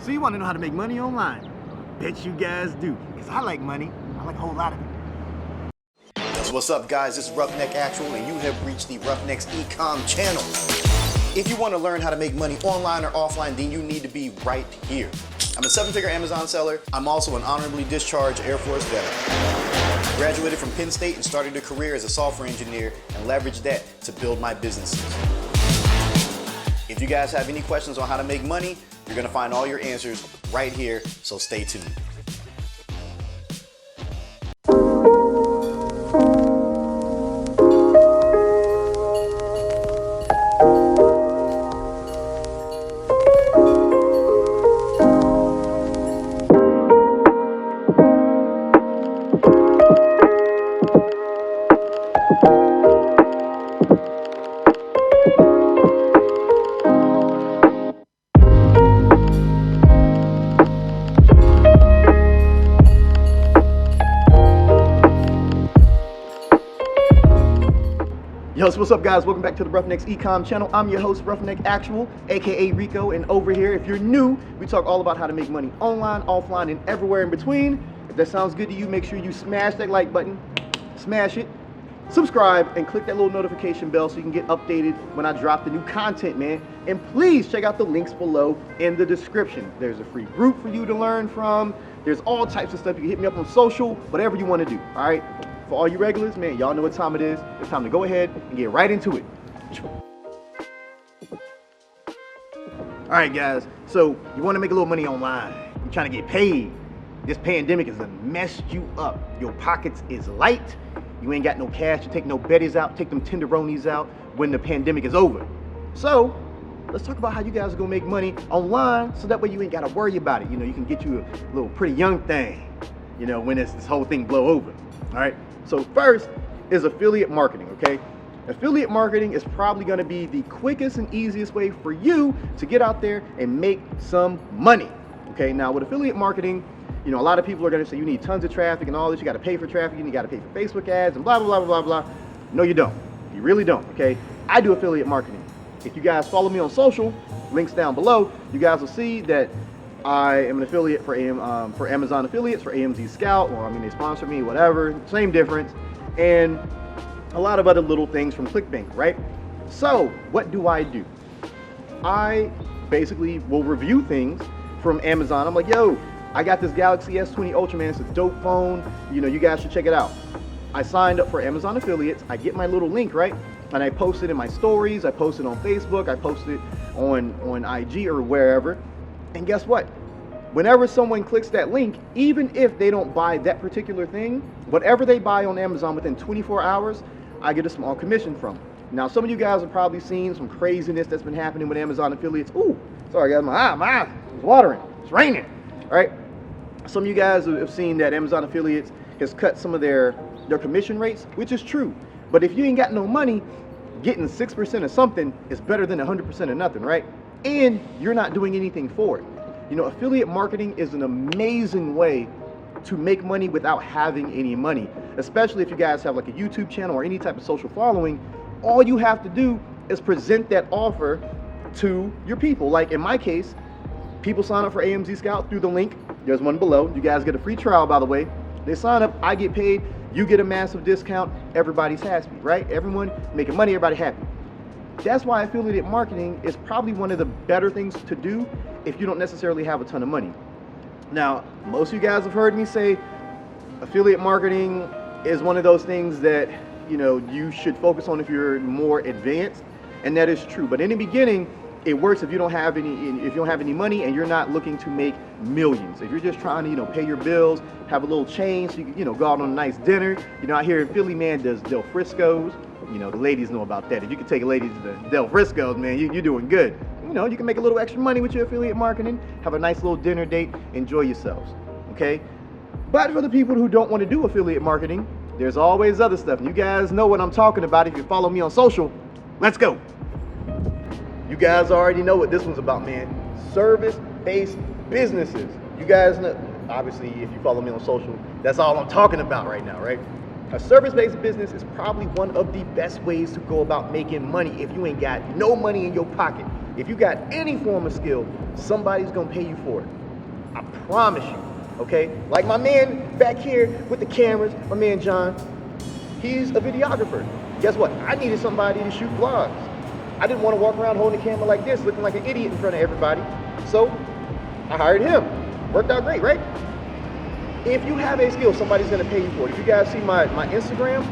So you want to know how to make money online? Bet you guys do, because I like money. I like a whole lot of it. So what's up, guys? This is 𝗦𝗡𝗥𝗘𝗦, and you have reached the Roughneck's Ecom channel. If you want to learn how to make money online or offline, then you need to be right here. I'm a 7-figure Amazon seller. I'm also an honorably discharged Air Force veteran. Graduated from Penn State and started a career as a software engineer and leveraged that to build my businesses. If you guys have any questions on how to make money, you're going to find all your answers right here, so stay tuned. Yo, so what's up, guys? Welcome back to the Roughneck's Ecom channel. I'm your host, 𝗦𝗡𝗥𝗘𝗦, aka Rico, and over here, if you're new, we talk all about how to make money online, offline, and everywhere in between. If that sounds good to you, make sure you smash that like button, smash it, subscribe, and click that little notification bell so you can get updated when I drop the new content, man. And please check out the links below in the description. There's a free group for you to learn from. There's all types of stuff. You can hit me up on social, whatever you want to do, all right? For all you regulars, man, y'all know what time it is. It's time to go ahead and get right into it. All right, guys, so you want to make a little money online. You're trying to get paid. This pandemic has messed you up. Your pockets is light. You ain't got no cash to take no betties out, take them tenderonis out when the pandemic is over. So let's talk about how you guys are gonna make money online so that way you ain't gotta worry about it. You know, you can get you a little pretty young thing, you know, when this whole thing blow over, all right? So first is affiliate marketing, okay? Affiliate marketing is probably gonna be the quickest and easiest way for you to get out there and make some money, okay? Now with affiliate marketing, you know, a lot of people are gonna say you need tons of traffic and all this, you gotta pay for traffic, and you gotta pay for Facebook ads and blah, blah, blah, blah, blah. No, you don't. You really don't, okay? I do affiliate marketing. If you guys follow me on social, links down below, you guys will see that I am an affiliate for Amazon affiliates, for AMZ Scout, or I mean, they sponsor me, whatever, same difference, and a lot of other little things from ClickBank, right? So what do? I basically will review things from Amazon. I'm like, yo, I got this Galaxy S20 Ultra, man, it's a dope phone, you know, you guys should check it out. I signed up for Amazon affiliates, I get my little link, right? And I post it in my stories, I post it on Facebook, I post it on IG or wherever. And guess what? Whenever someone clicks that link, even if they don't buy that particular thing, whatever they buy on Amazon within 24 hours, I get a small commission from. Now, some of you guys have probably seen some craziness that's been happening with Amazon affiliates. Ooh, sorry guys, my eye is watering, it's raining, all right? Some of you guys have seen that Amazon affiliates has cut some of their commission rates, which is true. But if you ain't got no money, getting 6% of something is better than 100% of nothing, right? And you're not doing anything for it. You know, affiliate marketing is an amazing way to make money without having any money, especially if you guys have like a YouTube channel or any type of social following. All you have to do is present that offer to your people. Like in my case, people sign up for AMZ Scout through the link. There's one below. You guys get a free trial, by the way. They sign up, I get paid, you get a massive discount, everybody's happy, right? Everyone making money, everybody happy. That's why affiliate marketing is probably one of the better things to do if you don't necessarily have a ton of money. Now, most of you guys have heard me say affiliate marketing is one of those things that, you know, you should focus on if you're more advanced, and that is true. But in the beginning, it works if you don't have any money and you're not looking to make millions. If you're just trying to, you know, pay your bills, have a little change so you can, you know, go out on a nice dinner. You know, out here in Philly, man, does Del Frisco's. You know, the ladies know about that. If you can take a lady to the Del Frisco's, man, you're doing good. You know, you can make a little extra money with your affiliate marketing, have a nice little dinner date, enjoy yourselves, okay? But for the people who don't want to do affiliate marketing, there's always other stuff. And you guys know what I'm talking about if you follow me on social. Let's go. You guys already know what this one's about, man. Service-based businesses. You guys know, obviously, if you follow me on social, that's all I'm talking about right now, right? A service-based business is probably one of the best ways to go about making money if you ain't got no money in your pocket. If you got any form of skill, somebody's gonna pay you for it. I promise you, okay? Like my man back here with the cameras, my man John, he's a videographer. Guess what? I needed somebody to shoot vlogs. I didn't want to walk around holding the camera like this, looking like an idiot in front of everybody. So I hired him. Worked out great, right? If you have a skill, somebody's gonna pay you for it. If you guys see my Instagram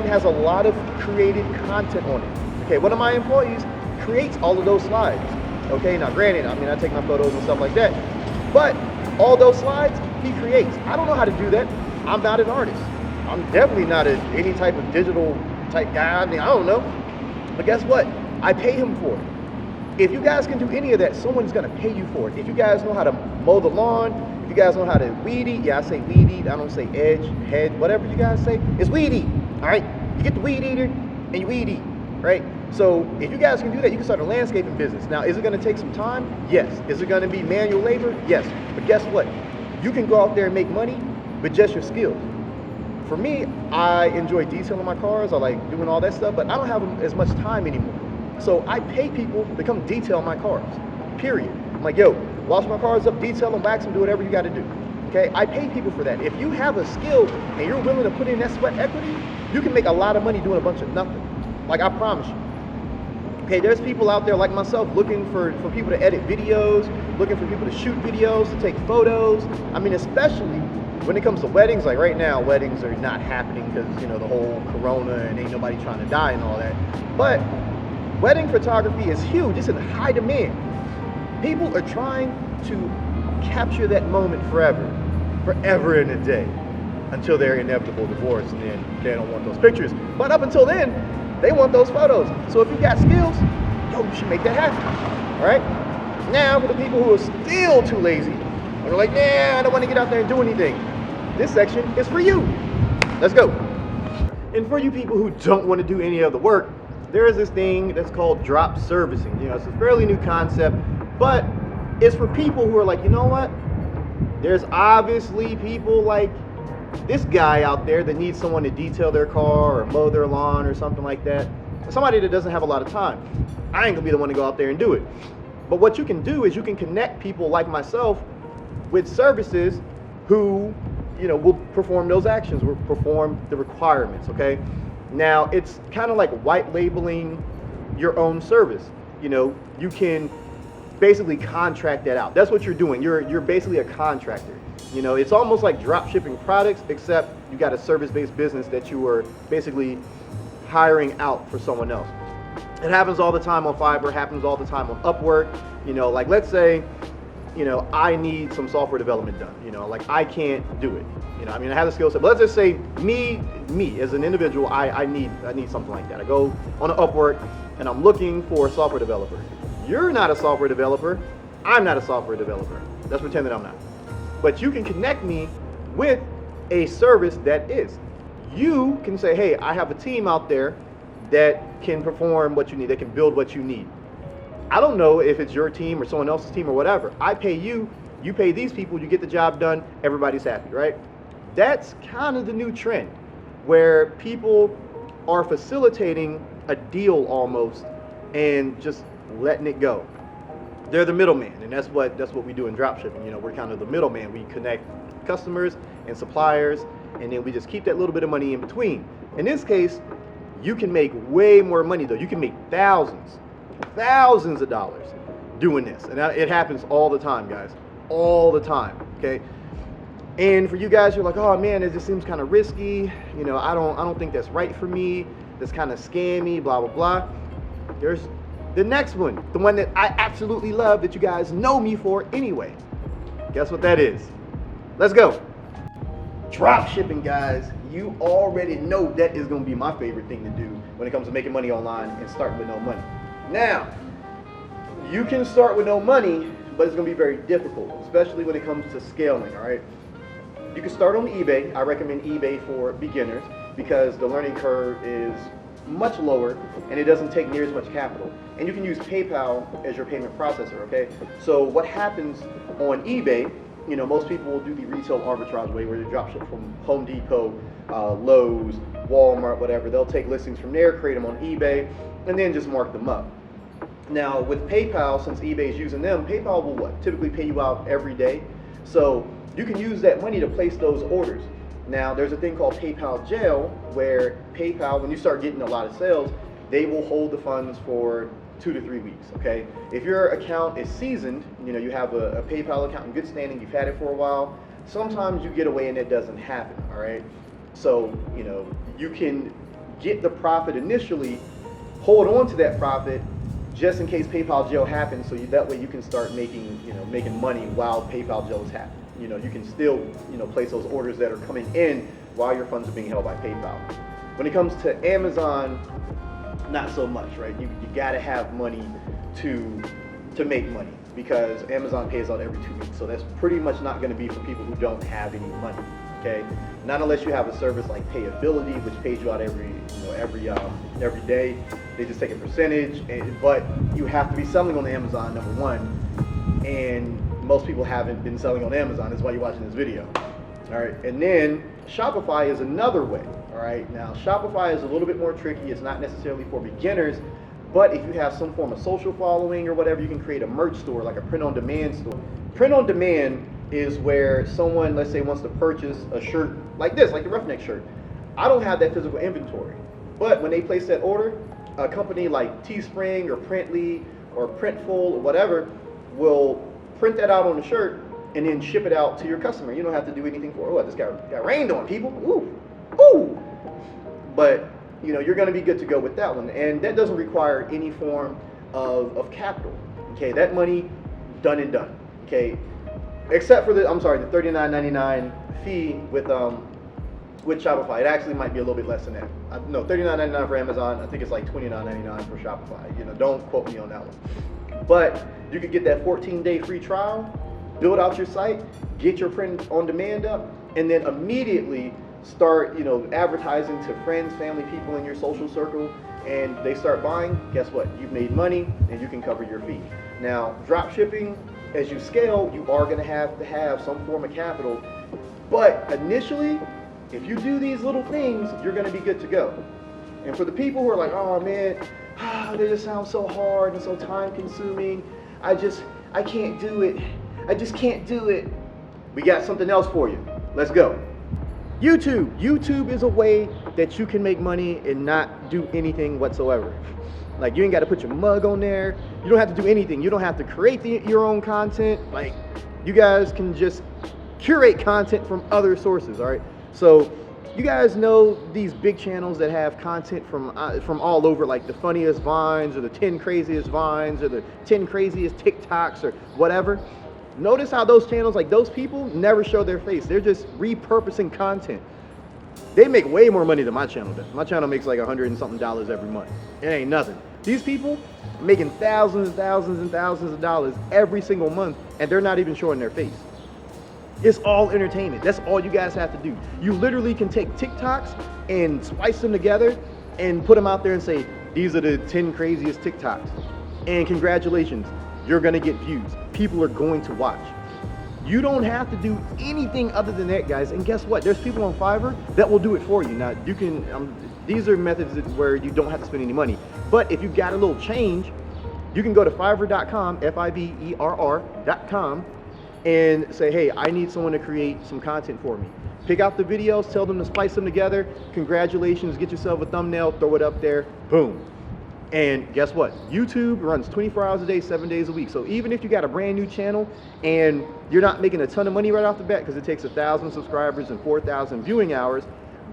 has a lot of created content on it. Okay, one of my employees creates all of those slides. Okay, now granted, I mean, I take my photos and stuff like that, but all those slides, he creates. I don't know how to do that. I'm not an artist. I'm definitely not any type of digital type guy. I mean, I don't know. But guess what? I pay him for it. If you guys can do any of that, someone's gonna pay you for it. If you guys know how to mow the lawn, if you guys know how to weed eat, yeah, I say weed eat, I don't say edge, head, whatever you guys say, it's weed eat, all right? You get the weed eater and you weed eat, right? So if you guys can do that, you can start a landscaping business. Now, is it gonna take some time? Yes. Is it gonna be manual labor? Yes. But guess what? You can go out there and make money with just your skills. For me, I enjoy detailing my cars, I like doing all that stuff, but I don't have as much time anymore. So I pay people to come detail my cars, period. I'm like, yo, wash my cars up, detail them, wax them, do whatever you gotta do, okay? I pay people for that. If you have a skill and you're willing to put in that sweat equity, you can make a lot of money doing a bunch of nothing. Like, I promise you. Okay, there's people out there like myself looking for people to edit videos, looking for people to shoot videos, to take photos. I mean, especially when it comes to weddings, like right now, weddings are not happening because, you know, the whole corona and ain't nobody trying to die and all that. But wedding photography is huge. It's in high demand. People are trying to capture that moment forever and a day, until their inevitable divorce, and then they don't want those pictures. But up until then, they want those photos. So if you got skills, yo, you should make that happen, all right? Now, for the people who are still too lazy, and they're like, nah, I don't want to get out there and do anything, this section is for you. Let's go. And for you people who don't want to do any of the work, there is this thing that's called drop servicing. You know, it's a fairly new concept, but it's for people who are like, you know what? There's obviously people like this guy out there that needs someone to detail their car or mow their lawn or something like that. Somebody that doesn't have a lot of time. I ain't gonna be the one to go out there and do it. But what you can do is you can connect people like myself with services who, you know, will perform those actions, will perform the requirements, okay? Now, it's kind of like white labeling your own service. You know, you can basically contract that out. That's what you're doing. You're basically a contractor. You know, it's almost like drop shipping products, except you got a service-based business that you are basically hiring out for someone else. It happens all the time on Fiverr, happens all the time on Upwork. You know, like let's say, you know, I need some software development done. You know, like I can't do it. You know, I mean, I have the skill set, but let's just say me as an individual, I need something like that. I go on Upwork and I'm looking for a software developer. You're not a software developer. I'm not a software developer. Let's pretend that I'm not. But you can connect me with a service that is. You can say, hey, I have a team out there that can perform what you need, that can build what you need. I don't know if it's your team or someone else's team or whatever. I pay you, you pay these people, you get the job done, everybody's happy, right? That's kind of the new trend, where people are facilitating a deal almost and just letting it go. They're the middleman, and that's what we do in dropshipping. You know, we're kind of the middleman. We connect customers and suppliers, and then we just keep that little bit of money in between. In this case, you can make way more money though. You can make thousands of dollars doing this, and it happens all the time, guys, all the time. Okay, and for you guys, you're like, oh man, it just seems kind of risky. You know, I don't think that's right for me. That's kind of scammy, blah blah blah. There's the next one, the one that I absolutely love, that you guys know me for anyway. Guess what that is? Let's go. Drop shipping, guys. You already know that is going to be my favorite thing to do when it comes to making money online and starting with no money. Now, you can start with no money, but it's going to be very difficult, especially when it comes to scaling, all right? You can start on eBay. I recommend eBay for beginners because the learning curve is much lower and it doesn't take near as much capital. And you can use PayPal as your payment processor, okay? So what happens on eBay, you know, most people will do the retail arbitrage way where they drop ship from Home Depot, Lowe's, Walmart, whatever. They'll take listings from there, create them on eBay, and then just mark them up. Now with PayPal, since eBay is using them, PayPal will what? Typically pay you out every day. So you can use that money to place those orders. Now there's a thing called PayPal jail, where PayPal, when you start getting a lot of sales, they will hold the funds for 2 to 3 weeks, okay? If your account is seasoned, you know, you have a PayPal account in good standing, you've had it for a while, sometimes you get away and it doesn't happen, all right? So, you know, you can get the profit initially, hold on to that profit, just in case PayPal jail happens, so that way you can start making, you know, making money while PayPal jail is happening. You know, you can still, you know, place those orders that are coming in while your funds are being held by PayPal. When it comes to Amazon, not so much, right? You gotta have money to make money, because Amazon pays out every 2 weeks. So that's pretty much not gonna be for people who don't have any money, okay? Not unless you have a service like Payability, which pays you out every day. They just take a percentage, but you have to be selling on Amazon, number one, and most people haven't been selling on Amazon. That's why you're watching this video. All right, and then Shopify is another way. All right, now Shopify is a little bit more tricky. It's not necessarily for beginners, but if you have some form of social following or whatever, you can create a merch store, like a print-on-demand store. Print-on-demand is where someone, let's say, wants to purchase a shirt like this, like the Roughneck shirt. I don't have that physical inventory, but when they place that order, a company like Teespring or Printly or Printful or whatever will print that out on the shirt and then ship it out to your customer. You don't have to do anything for it. What, this got rained on, people. Ooh, ooh. But you know, you're going to be good to go with that one, and that doesn't require any form of capital. Okay, that money done and done. Okay, except for the $39.99 fee with Shopify. It actually might be a little bit less than that. No, $39.99 for Amazon. I think it's like $29.99 for Shopify. You know, don't quote me on that one. But you could get that 14-day free trial, build out your site, get your print on demand up, and then immediately start, you know, advertising to friends, family, people in your social circle, and they start buying. Guess what? You've made money, and you can cover your fee. Now, drop shipping, as you scale, you are going to have some form of capital, but initially, if you do these little things, you're going to be good to go. And for the people who are like, oh man, they just sound so hard and so time consuming, I can't do it, I just can't do it, we got something else for you. Let's go. YouTube is a way that you can make money and not do anything whatsoever. Like, you ain't got to put your mug on there. You don't have to do anything. You don't have to create your own content. Like, you guys can just curate content from other sources, all right? So you guys know these big channels that have content from all over, like the funniest vines or the 10 craziest vines or the 10 craziest TikToks or whatever. Notice how those channels, like those people, never show their face. They're just repurposing content. They make way more money than my channel does. My channel makes like $100 and something every month. It ain't nothing. These people are making thousands and thousands and thousands of dollars every single month, and they're not even showing their face. It's all entertainment. That's all you guys have to do. You literally can take TikToks and splice them together and put them out there and say, these are the 10 craziest TikToks. And congratulations, you're gonna get views. People are going to watch. You don't have to do anything other than that, guys. And guess what? There's people on Fiverr that will do it for you. Now, you can, these are methods where you don't have to spend any money. But if you got a little change, you can go to Fiverr.com, Fiverr.com, and say, hey, I need someone to create some content for me. Pick out the videos, tell them to splice them together. Congratulations, get yourself a thumbnail, throw it up there, boom. And guess what? YouTube runs 24 hours a day, 7 days a week. So even if you got a brand new channel and you're not making a ton of money right off the bat, because it takes 1,000 subscribers and 4,000 viewing hours,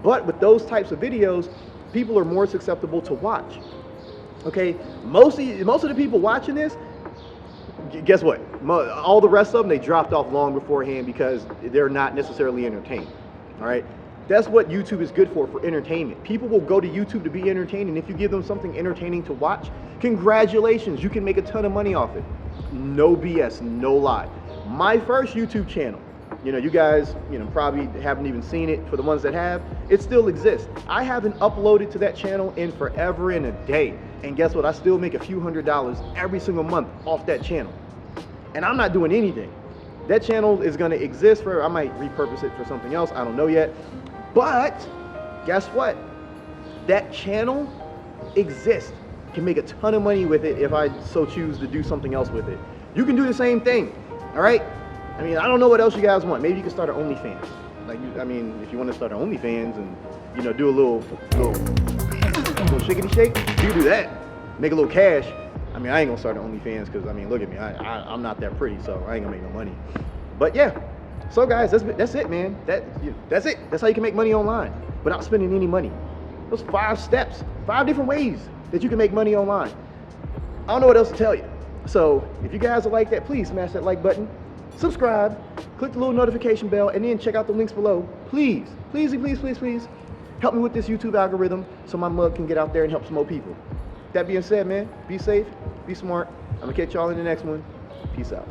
but with those types of videos, people are more susceptible to watch. Okay, most of the people watching this, guess what? All the rest of them, they dropped off long beforehand because they're not necessarily entertained. All right. That's what YouTube is good for entertainment. People will go to YouTube to be entertained, and if you give them something entertaining to watch, congratulations, you can make a ton of money off it. No BS, no lie. My first YouTube channel, you guys, probably haven't even seen it. For the ones that have, it still exists. I haven't uploaded to that channel in forever and a day. And guess what? I still make a few $100s every single month off that channel. And I'm not doing anything. That channel is gonna exist I might repurpose it for something else, I don't know yet. But guess what? That channel exists. can make a ton of money with it if I so choose to do something else with it. You can do the same thing, all right? I mean, I don't know what else you guys want. Maybe you can start an OnlyFans. Like, I mean, if you want to start an OnlyFans and, you know, do a little shickety shake, you can do that. Make a little cash. I mean, I ain't gonna start an OnlyFans because, I mean, look at me. I'm not that pretty, so I ain't gonna make no money. But yeah, so guys, that's it, man. That's it. That's how you can make money online without spending any money. Those 5 steps, 5 different ways that you can make money online. I don't know what else to tell you. So if you guys are like that, please smash that like button, subscribe, click the little notification bell, and then check out the links below. Please, please, please, please, please, help me with this YouTube algorithm so my mug can get out there and help some more people. That being said, man, be safe, be smart. I'm gonna catch y'all in the next one. Peace out.